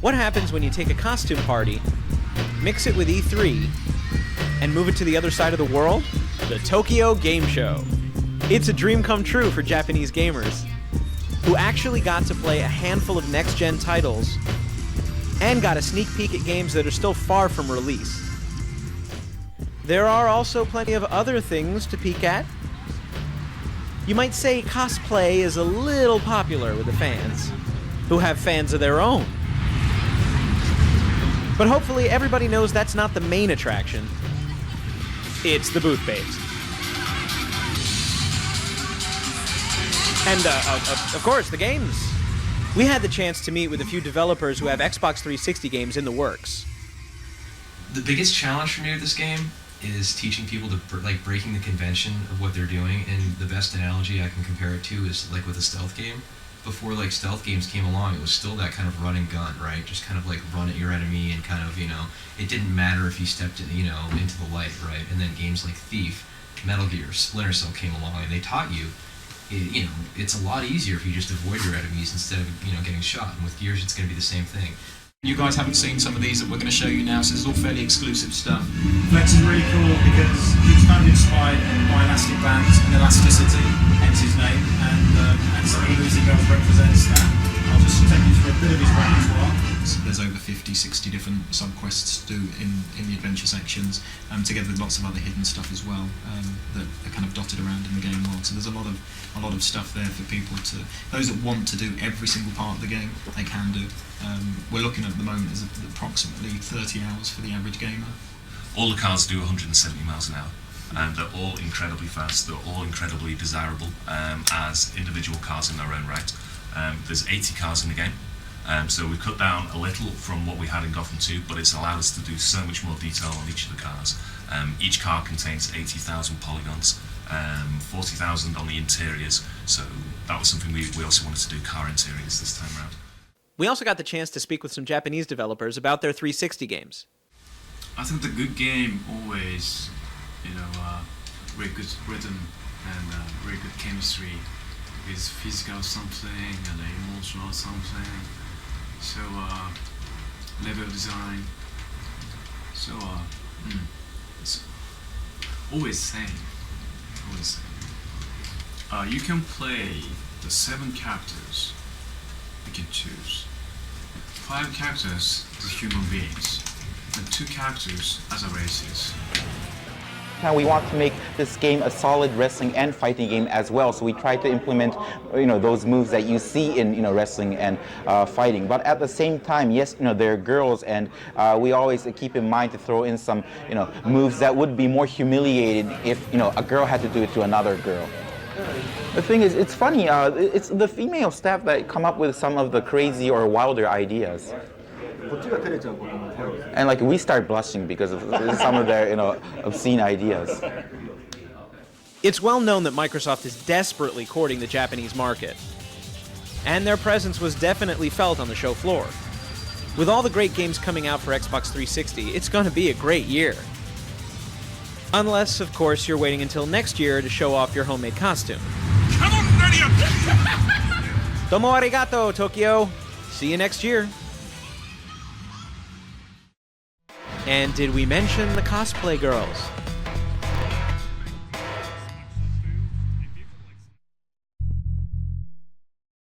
What happens when you take a costume party, mix it with E3, and move it to the other side of the world? The Tokyo Game Show. It's a dream come true for Japanese gamers, who actually got to play a handful of next-gen titles and got a sneak peek at games that are still far from release. There are also plenty of other things to peek at. You might say cosplay is a little popular with the fans, who have fans of their own. But hopefully everybody knows that's not the main attraction. It's the booth babes. And, of course, the games. We had the chance to meet with a few developers who have Xbox 360 games in the works. The biggest challenge for me with this game is teaching people to, breaking the convention of what they're doing, and the best analogy I can compare it to is, with a stealth game. Before, stealth games came along, it was still that kind of run and gun, right? Just kind of, run at your enemy and kind of, it didn't matter if you stepped, into the light, right? And then games like Thief, Metal Gear, Splinter Cell came along, and they taught you, it's a lot easier if you just avoid your enemies instead of, getting shot. And with Gears, it's going to be the same thing. You guys haven't seen some of these that we're going to show you now, so this is all fairly exclusive stuff. Flex is really cool because he was kind of inspired by elastic bands and elasticity, hence his name, and some of the moves he does represents that. I'll just take you through a bit of his repertoire. So there's over 50, 60 different sub-quests to do in the adventure sections, together with lots of other hidden stuff as well, that are kind of dotted around in the game world. So there's a lot of stuff there for people to, those that want to do every single part of the game, they can do. We're looking at the moment as approximately 30 hours for the average gamer. All the cars do 170 miles an hour, and they're all incredibly fast, they're all incredibly desirable as individual cars in their own right. There's 80 cars in the game, so we've cut down a little from what we had in Gotham 2, but it's allowed us to do so much more detail on each of the cars. Each car contains 80,000 polygons, 40,000 on the interiors, so that was something we also wanted to do, car interiors this time around. We also got the chance to speak with some Japanese developers about their 360 games. I think the good game always, very good rhythm and very good chemistry with physical something and emotional something. So level design. So it's always same. Always same. You can play the 7 characters. You can choose 5 characters as human beings and 2 characters as races. Now we want to make this game a solid wrestling and fighting game as well, so we try to implement, those moves that you see in, wrestling and fighting. But at the same time, yes, there are girls, and we always keep in mind to throw in some, moves that would be more humiliating if, a girl had to do it to another girl. The thing is, it's funny, it's the female staff that come up with some of the crazy or wilder ideas. And we start blushing because of some of their, obscene ideas. It's well known that Microsoft is desperately courting the Japanese market, and their presence was definitely felt on the show floor. With all the great games coming out for Xbox 360, it's going to be a great year. Unless, of course, you're waiting until next year to show off your homemade costume. Domo arigato, Tokyo. See you next year. And did we mention the cosplay girls?